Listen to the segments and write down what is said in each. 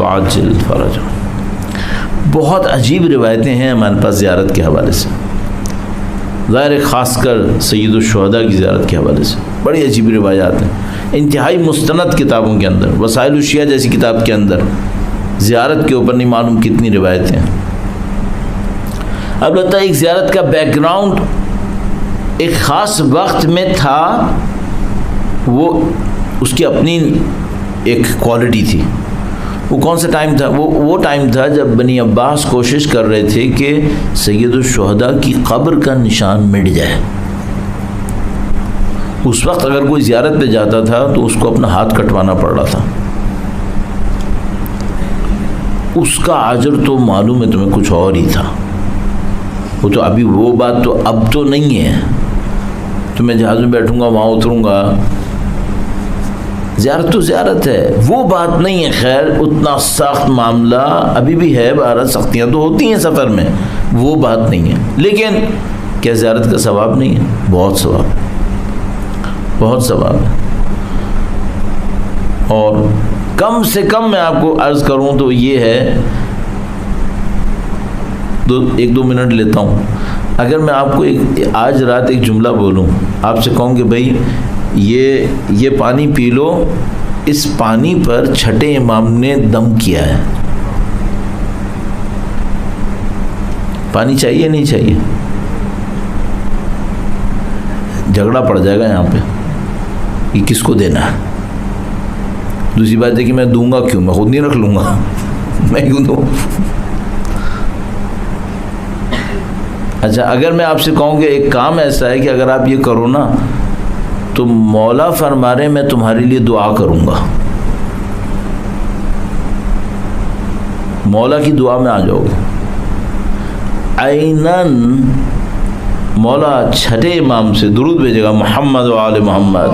وعجل فرجہ. بہت عجیب روایتیں ہیں ہمارے پاس زیارت کے حوالے سے، ظاہر خاص کر سید الشہداء کی زیارت کے حوالے سے بڑی عجیب روایات ہیں. انتہائی مستند کتابوں کے اندر، وسائل الشیعہ جیسی کتاب کے اندر زیارت کے اوپر نہیں معلوم کتنی روایتیں ہیں. البتہ ایک زیارت کا بیک گراؤنڈ ایک خاص وقت میں تھا، وہ اس کی اپنی ایک کوالٹی تھی. وہ کون سا ٹائم تھا؟ وہ ٹائم تھا جب بنی عباس کوشش کر رہے تھے کہ سید الشہداء کی قبر کا نشان مٹ جائے. اس وقت اگر کوئی زیارت پہ جاتا تھا تو اس کو اپنا ہاتھ کٹوانا پڑ رہا تھا. اس کا اجر تو معلوم ہے تمہیں کچھ اور ہی تھا. وہ تو ابھی وہ بات تو اب تو نہیں ہے، تو میں جہاز میں بیٹھوں گا وہاں اتروں گا. زیارت تو زیارت ہے، وہ بات نہیں ہے. خیر اتنا سخت معاملہ ابھی بھی ہے، بہرحال سختیاں تو ہوتی ہیں سفر میں، وہ بات نہیں ہے. لیکن کیا زیارت کا ثواب نہیں ہے؟ بہت ثواب، بہت ثواب ہے. اور کم سے کم میں آپ کو عرض کروں تو یہ ہے، ایک دو منٹ لیتا ہوں. اگر میں آپ کو آج رات ایک جملہ بولوں، آپ سے کہوں کہ بھائی یہ پانی پی لو، اس پانی پر چھٹے امام نے دم کیا ہے. پانی چاہیے نہیں چاہیے؟ جھگڑا پڑ جائے گا یہاں پہ کہ کس کو دینا ہے. دوسری بات ہے کہ میں دوں گا کیوں؟ میں خود نہیں رکھ لوں گا، میں کیوں دوں؟ اچھا اگر میں آپ سے کہوں کہ ایک کام ایسا ہے کہ اگر آپ یہ کرو نا تو مولا فرما رہے میں تمہارے لیے دعا کروں گا، مولا کی دعا میں آ جاؤ گے. عیناً مولا چھٹے امام سے درود بھیجے گا، محمد و آل محمد،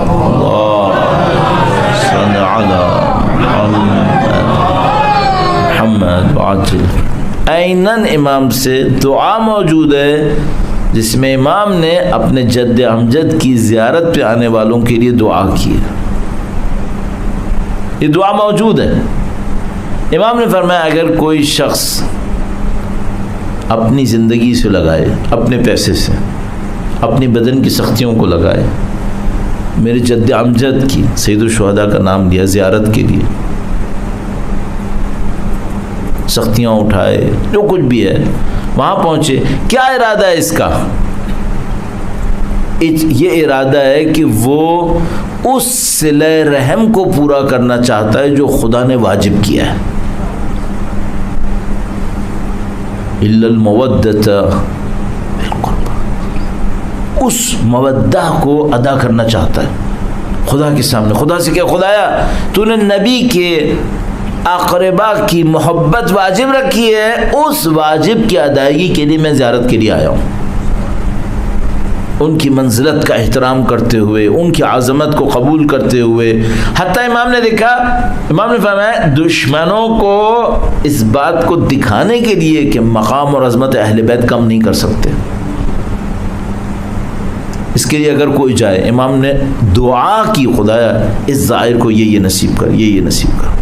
صلی علی محمد وعجل. عیناً امام سے دعا موجود ہے جس میں امام نے اپنے جد امجد کی زیارت پہ آنے والوں کے لیے دعا کی ہے. یہ دعا موجود ہے. امام نے فرمایا اگر کوئی شخص اپنی زندگی سے لگائے، اپنے پیسے سے، اپنی بدن کی سختیوں کو لگائے، میرے جد امجد کی سید الشہداء کا نام لیا زیارت کے لیے، سختیاں اٹھائے، جو کچھ بھی ہے وہاں پہنچے، کیا ارادہ ہے اس کا؟ یہ ارادہ ہے کہ وہ اس صلہ رحم کو پورا کرنا چاہتا ہے جو خدا نے واجب کیا ہے. الا المودۃ بالقربہ، اس مودہ کو ادا کرنا چاہتا ہے خدا کے سامنے. خدا سے کہ خدایا تو نے نبی کے اقربا کی محبت واجب رکھی ہے، اس واجب کی ادائیگی کے لیے میں زیارت کے لیے آیا ہوں. ان کی منزلت کا احترام کرتے ہوئے، ان کی عظمت کو قبول کرتے ہوئے. حتیٰ امام نے دیکھا، امام نے فرمایا دشمنوں کو اس بات کو دکھانے کے لیے کہ مقام اور عظمت اہل بیت کم نہیں کر سکتے، اس کے لیے اگر کوئی جائے، امام نے دعا کی خدایا اس زائر کو یہ نصیب کر، یہ نصیب کر.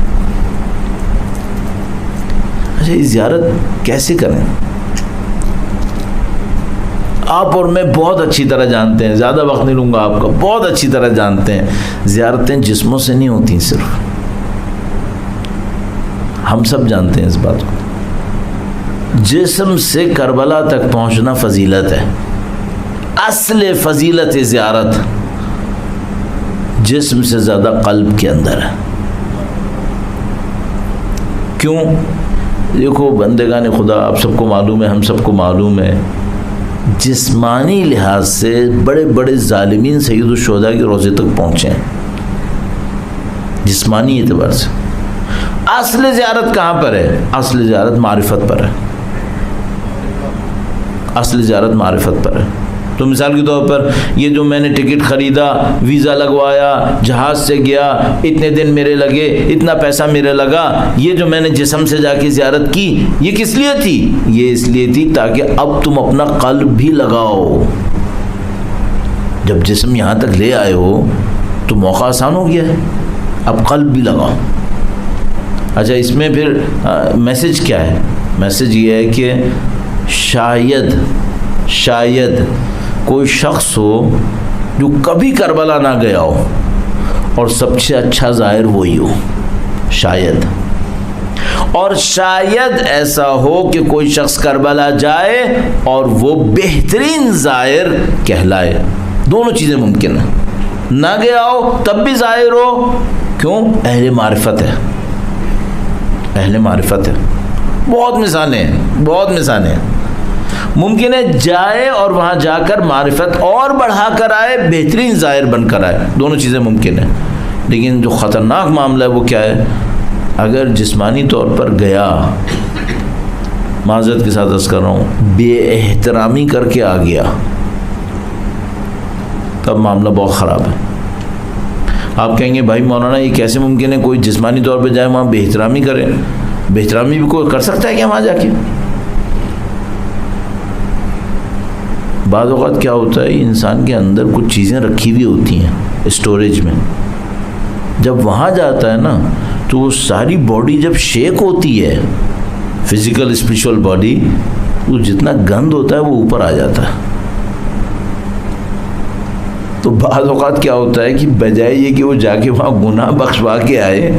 اچھا یہ زیارت کیسے کریں؟ آپ اور میں بہت اچھی طرح جانتے ہیں، زیادہ وقت نہیں لوں گا آپ کا، بہت اچھی طرح جانتے ہیں زیارتیں جسموں سے نہیں ہوتی. صرف ہم سب جانتے ہیں اس بات کو. جسم سے کربلا تک پہنچنا فضیلت ہے. اصل فضیلت زیارت جسم سے زیادہ قلب کے اندر ہے. کیوں؟ دیکھو بندگان خدا، آپ سب کو معلوم ہے، ہم سب کو معلوم ہے، جسمانی لحاظ سے بڑے بڑے ظالمین سید الشہداء کے روضے تک پہنچے ہیں جسمانی اعتبار سے. اصل زیارت کہاں پر ہے؟ اصل زیارت معرفت پر ہے. اصل زیارت معرفت پر ہے. تو مثال کے طور پر یہ جو میں نے ٹکٹ خریدا، ویزا لگوایا، جہاز سے گیا، اتنے دن میرے لگے، اتنا پیسہ میرے لگا، یہ جو میں نے جسم سے جا کے زیارت کی، یہ کس لیے تھی؟ یہ اس لیے تھی تاکہ اب تم اپنا قلب بھی لگاؤ. جب جسم یہاں تک لے آئے ہو تو موقع آسان ہو گیا ہے، اب قلب بھی لگاؤ. اچھا اس میں پھر میسج کیا ہے؟ میسج یہ ہے کہ شاید کوئی شخص ہو جو کبھی کربلا نہ گیا ہو اور سب سے اچھا زائر وہی ہو، شاید. اور شاید ایسا ہو کہ کوئی شخص کربلا جائے اور وہ بہترین زائر کہلائے. دونوں چیزیں ممکن ہیں. نہ گیا ہو تب بھی زائر ہو. کیوں؟ اہل معرفت ہے. اہل معرفت ہے. بہت مثالیں ہیں. ممکن ہے جائے اور وہاں جا کر معرفت اور بڑھا کر آئے، بہترین زائر بن کر آئے. دونوں چیزیں ممکن ہیں. لیکن جو خطرناک معاملہ ہے وہ کیا ہے؟ اگر جسمانی طور پر گیا، معذرت کے ساتھ عرض کر رہا ہوں، بے احترامی کر کے آ گیا، تب معاملہ بہت خراب ہے. آپ کہیں گے بھائی مولانا یہ کیسے ممکن ہے کوئی جسمانی طور پہ جائے وہاں بے احترامی کرے؟ بے احترامی بھی کوئی کر سکتا ہے کیا وہاں جا کے؟ بعض اوقات کیا ہوتا ہے، انسان کے اندر کچھ چیزیں رکھی ہوئی ہوتی ہیں اسٹوریج میں. جب وہاں جاتا ہے نا تو وہ ساری باڈی جب شیک ہوتی ہے، فزیکل اسپریچول باڈی، وہ جتنا گند ہوتا ہے وہ اوپر آ جاتا ہے. تو بعض اوقات کیا ہوتا ہے کہ بجائے یہ کہ وہ جا کے وہاں گناہ بخشوا کے آئے،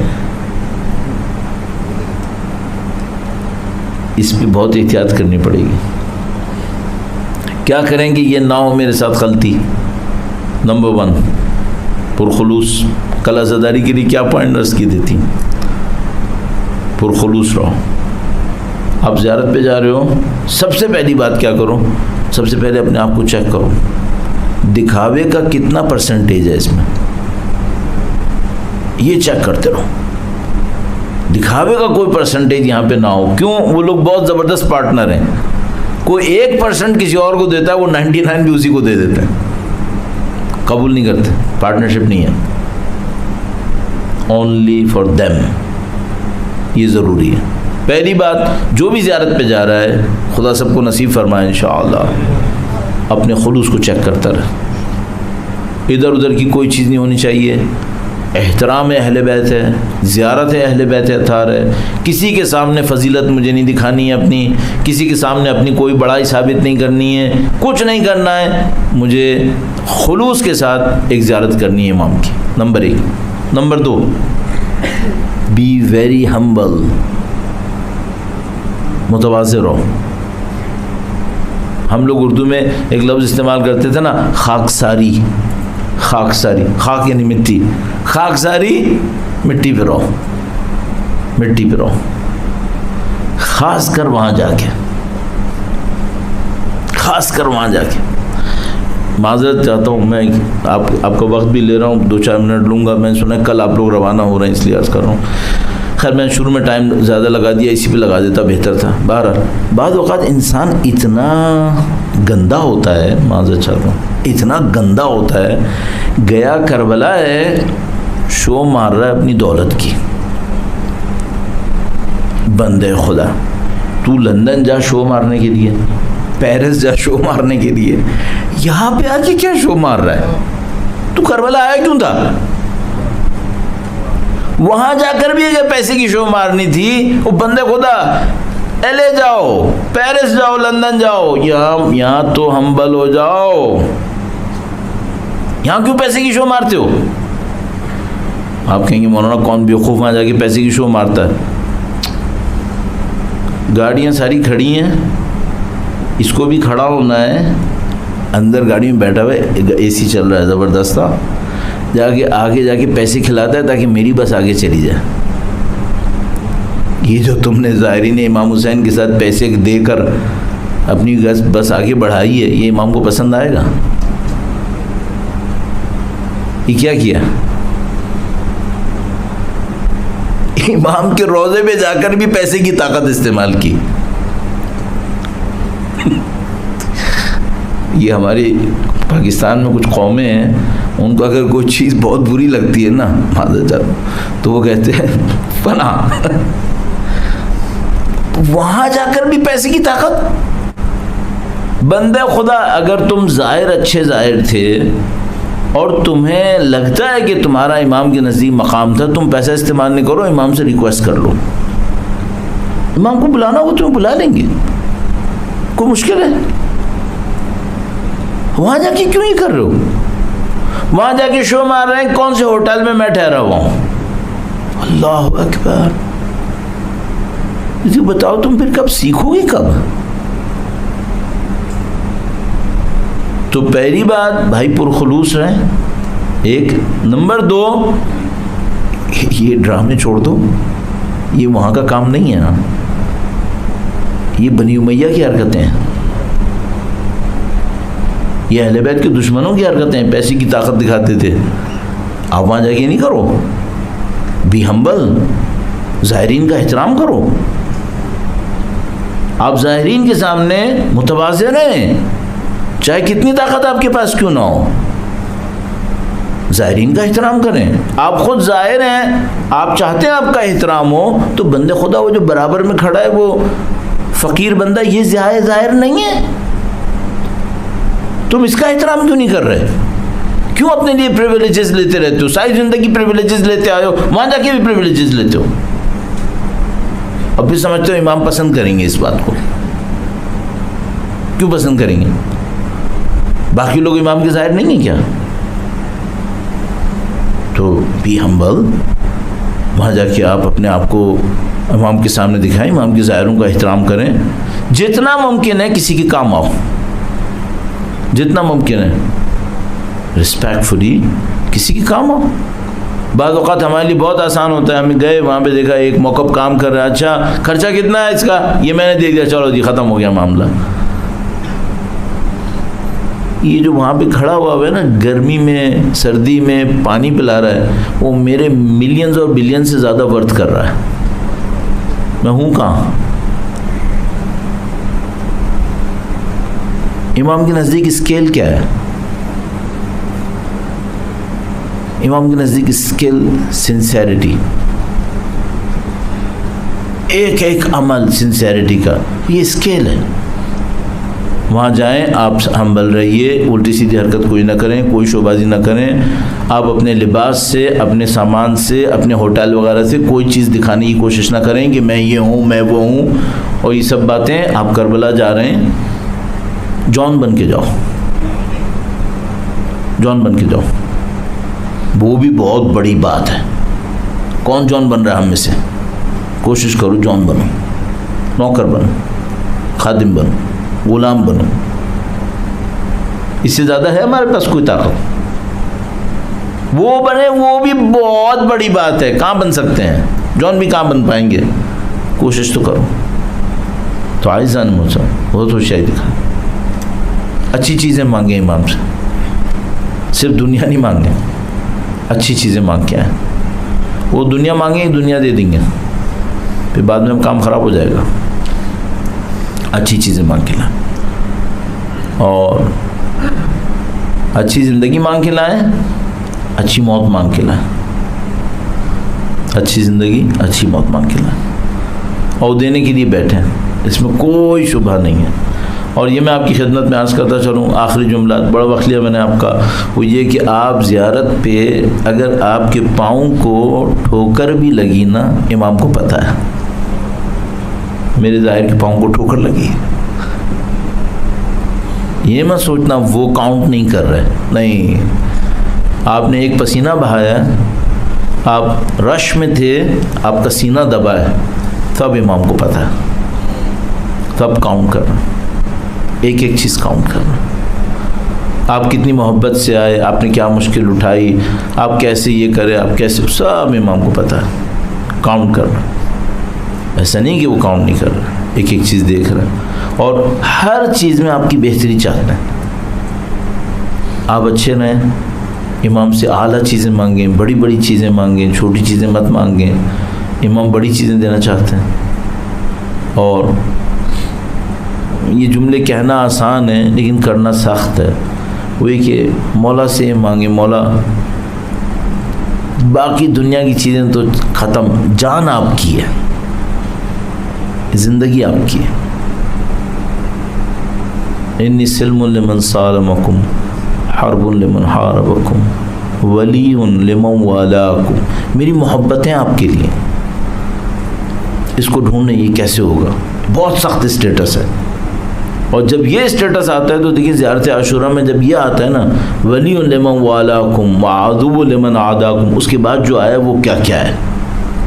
اس پہ بہت احتیاط کرنی پڑے گی. کیا کریں گے یہ نہ ہو میرے ساتھ غلطی؟ نمبر 1 پرخلوص. کل عزاداری کے لیے کیا پوائنٹ رس کی دیتی؟ پرخلوص رہو. آپ زیارت پہ جا رہے ہو، سب سے پہلی بات کیا کرو؟ سب سے پہلے اپنے آپ کو چیک کرو، دکھاوے کا کتنا پرسنٹیج ہے اس میں. یہ چیک کرتے رہو، دکھاوے کا کوئی پرسنٹیج یہاں پہ نہ ہو. کیوں؟ وہ لوگ بہت زبردست پارٹنر ہیں. کوئی 1% کسی اور کو دیتا ہے، وہ 99 بھی اسی کو دے دیتے ہیں. قبول نہیں کرتے. پارٹنرشپ نہیں ہے. Only for them. یہ ضروری ہے. پہلی بات، جو بھی زیارت پہ جا رہا ہے، خدا سب کو نصیب فرمائے انشاءاللہ، اپنے خلوص کو چیک کرتا رہے. ادھر ادھر کی کوئی چیز نہیں ہونی چاہیے. احترام اہل بیت ہے، زیارت اہل بیت اطہار ہے. کسی کے سامنے فضیلت مجھے نہیں دکھانی ہے اپنی، کسی کے سامنے اپنی کوئی بڑائی ثابت نہیں کرنی ہے، کچھ نہیں کرنا ہے. مجھے خلوص کے ساتھ ایک زیارت کرنی ہے امام کی. Number 1. Number 2، be very humble. متواضع رہو. ہم لوگ اردو میں ایک لفظ استعمال کرتے تھے نا، خاکساری. خاکساری، خاک یعنی مٹی. خاکساری، مٹی پہ رہو. مٹی پہ رہو، خاص کر وہاں جا کے. خاص کر وہاں جا کے. معذرت چاہتا ہوں، میں آپ کا وقت بھی لے رہا ہوں، 2-4 منٹ لوں گا. میں نے سنا کل آپ لوگ روانہ ہو رہے ہیں، اس لیے عرض کر رہا ہوں. خیر میں شروع میں ٹائم زیادہ لگا دیا، اسی پہ لگا دیتا بہتر تھا. بہرحال بعض اوقات انسان اتنا گندا ہوتا ہے، معذرت چاہتا ہوں، اتنا گندا ہوتا ہے. گیا کربلا ہے، شو مار رہا ہے اپنی دولت کی. بندے خدا، تو لندن جا شو مارنے کے لیے، پیرس جا شو مارنے کے لیے، یہاں پہ آ کے کیا شو مار رہا ہے؟ تو کربلا آیا کیوں تھا؟ وہاں جا کر بھی اگر پیسے کی شو مارنی تھی، وہ بندے خدا LA جاؤ، پیرس جاؤ، لندن جاؤ، یہاں تو ہمبل ہو جاؤ. یہاں کیوں پیسے کی شو مارتے ہو؟ آپ کہیں گے مولانا کون بیوقوف وہاں جا کے پیسے کی شو مارتا ہے؟ گاڑیاں ساری کھڑی ہیں، اس کو بھی کھڑا ہونا ہے. اندر گاڑی میں بیٹھا ہوا ہے، AC چل رہا ہے زبردست، جا کے آگے جا کے پیسے کھلاتا ہے تاکہ میری بس آگے چلی جائے. یہ جو تم نے زائرین امام حسین کے ساتھ پیسے دے کر اپنی بس آگے بڑھائی ہے، یہ امام کو پسند آئے گا؟ یہ کیا کیا؟ امام کے روضے پہ جا کر بھی پیسے کی طاقت استعمال کی. یہ ہماری پاکستان میں کچھ قومیں ہیں، ان کو اگر کوئی چیز بہت بری لگتی ہے نا تو وہ کہتے ہیں پناہ. وہاں جا کر بھی پیسے کی طاقت. بندے خدا، اگر تم ظاہر اچھے ظاہر تھے اور تمہیں لگتا ہے کہ تمہارا امام کے نزدیک مقام تھا، تم پیسہ استعمال نہیں کرو، امام سے ریکویسٹ کر لو، امام کو بلانا ہو تمہیں بلا لیں گے، کوئی مشکل ہے؟ وہاں جا کے کیوں نہیں کر رہے ہو؟ وہاں جا کے شو مار رہے ہیں کون سے ہوٹل میں میں ٹھہرا ہوا ہوں. اللہ اکبر. مجھے بتاؤ تم پھر کب سیکھو گے؟ کب؟ تو پہلی بات بھائی پرخلوص رہیں. ایک نمبر 2 یہ ڈرامے چھوڑ دو، یہ وہاں کا کام نہیں ہے. یہ بنی امیہ کی حرکتیں ہیں، یہ اہل بیت کے دشمنوں کی حرکتیں ہیں. پیسے کی طاقت دکھاتے تھے. آپ وہاں جا کے نہیں کرو. بی ہمبل، ظاہرین کا احترام کرو. آپ ظاہرین کے سامنے متواضع رہیں، چاہے کتنی طاقت آپ کے پاس کیوں نہ ہو. ظاہرین کا احترام کریں. آپ خود ظاہر ہیں، آپ چاہتے ہیں آپ کا احترام ہو، تو بندے خدا وہ جو برابر میں کھڑا ہے وہ فقیر بندہ، یہ ظاہر نہیں ہے؟ تم اس کا احترام کیوں نہیں کر رہے؟ کیوں اپنے لیے پریویلیجز لیتے رہتے ہو؟ ساری زندگی پریویلیجز لیتے آئے ہو، وہاں جا کے بھی پریویلیجز لیتے ہو، اور پھر سمجھتے ہو امام پسند کریں گے اس بات کو. کیوں پسند کریں گے؟ باقی لوگ امام کے ظاہر نہیں ہیں کیا؟ تو بی ہمبل، وہاں جا کے آپ اپنے آپ کو امام کے سامنے دکھائیں، امام کے ظاہروں کا احترام کریں. جتنا ممکن ہے کسی کے کام آؤ، جتنا ممکن ہے رسپیکٹفلی کسی کے کام آؤ. بعض اوقات ہمارے لیے بہت آسان ہوتا ہے، ہمیں گئے وہاں پہ دیکھا ایک موقف کام کر رہا ہے، اچھا خرچہ کتنا ہے اس کا، یہ میں نے دے دیا، چلو جی ختم ہو گیا معاملہ. یہ جو وہاں پہ کھڑا ہوا ہے نا، گرمی میں سردی میں پانی پلا رہا ہے، وہ میرے ملینز اور بلینز سے زیادہ ورتھ کر رہا ہے. میں ہوں کہاں؟ امام کے نزدیک اسکیل کیا ہے؟ امام کے نزدیک اسکیل سنسیریٹی، ایک ایک عمل سنسیریٹی کا، یہ اسکیل ہے. وہاں جائیں، آپ ہمبل رہیے، الٹی سیدھی حرکت کوئی نہ کریں، کوئی شوبازی نہ کریں. آپ اپنے لباس سے، اپنے سامان سے، اپنے ہوٹل وغیرہ سے کوئی چیز دکھانے کی کوشش نہ کریں کہ میں یہ ہوں، میں وہ ہوں، اور یہ سب باتیں. آپ کربلا جا رہے ہیں، جان بن کے جاؤ، جان بن کے جاؤ. وہ بھی بہت بڑی بات ہے. کون جان بن رہا ہے ہم میں سے؟ کوشش کرو جان بنو، نوکر بنو، خادم بنو، غلام بنو. اس سے زیادہ ہے ہمارے پاس کوئی طاقت؟ وہ بنے، وہ بھی بہت بڑی بات ہے. کہاں بن سکتے ہیں؟ جان بھی کہاں بن پائیں گے؟ کوشش تو کرو. تو عاجزانہ موسا بہت ہوشیاری دکھا. اچھی چیزیں مانگیں امام سے، صرف دنیا نہیں مانگیں، اچھی چیزیں مانگ کے آئیں. وہ دنیا مانگیں گے، دنیا دے دیں گے، پھر بعد میں کام خراب ہو جائے گا. اچھی چیزیں مانگ کے لائیں، اور اچھی زندگی مانگ کے لائیں، اچھی موت مانگ کے لائیں. اچھی زندگی، اچھی موت مانگ کے لائیں، اور دینے کے لیے بیٹھیں، اس میں کوئی شبہ نہیں ہے. اور یہ میں آپ کی خدمت میں عرض کرتا چلوں، آخری جملہ بڑا وقت لیا میں نے آپ کا، وہ یہ کہ آپ زیارت پہ اگر آپ کے پاؤں کو ٹھوکر بھی لگی نا، امام کو پتہ ہے میرے ظاہر کے پاؤں کو ٹھوکر لگی. یہ میں سوچنا وہ کاؤنٹ نہیں کر رہے، نہیں. آپ نے ایک پسینہ بہایا، آپ رش میں تھے، آپ کا سینہ دبا ہے، تب امام کو پتہ ہے، تب کاؤنٹ کرنا، ایک ایک چیز کاؤنٹ کرنا. آپ کتنی محبت سے آئے، آپ نے کیا مشکل اٹھائی، آپ کیسے یہ کرے، آپ کیسے، سب امام کو پتہ ہے. کاؤنٹ کرنا، ایسا نہیں کہ وہ کاؤنٹ نہیں کر رہا، ایک ایک چیز دیکھ رہا ہے، اور ہر چیز میں آپ کی بہتری چاہتا ہے. آپ اچھے رہیں، امام سے اعلیٰ چیزیں مانگیں، بڑی بڑی چیزیں مانگیں، چھوٹی چیزیں مت مانگیں. امام بڑی چیزیں دینا چاہتے ہیں. اور یہ جملے کہنا آسان ہے لیکن کرنا سخت ہے. وہی کہ مولا سے مانگیں، مولا باقی دنیا کی چیزیں تو ختم، جان آپ کی ہے، زندگی آپ کی ہے. انی سلم لمن سالمکم حرب لمن حاربکم ولی لمن والاکم، میری محبتیں آپ کے لیے، اس کو ڈھونڈنے یہ کیسے ہوگا؟ بہت سخت اسٹیٹس ہے. اور جب یہ اسٹیٹس آتا ہے تو دیکھیں زیارت عاشوراء میں جب یہ آتا ہے نا ولی لمن والاکم وعدو لمن عاداکم، اس کے بعد جو آیا وہ کیا کیا ہے،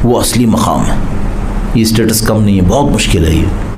وہ اصلی مقام ہے. یہ اسٹیٹس کم نہیں ہے، بہت مشکل ہے یہ.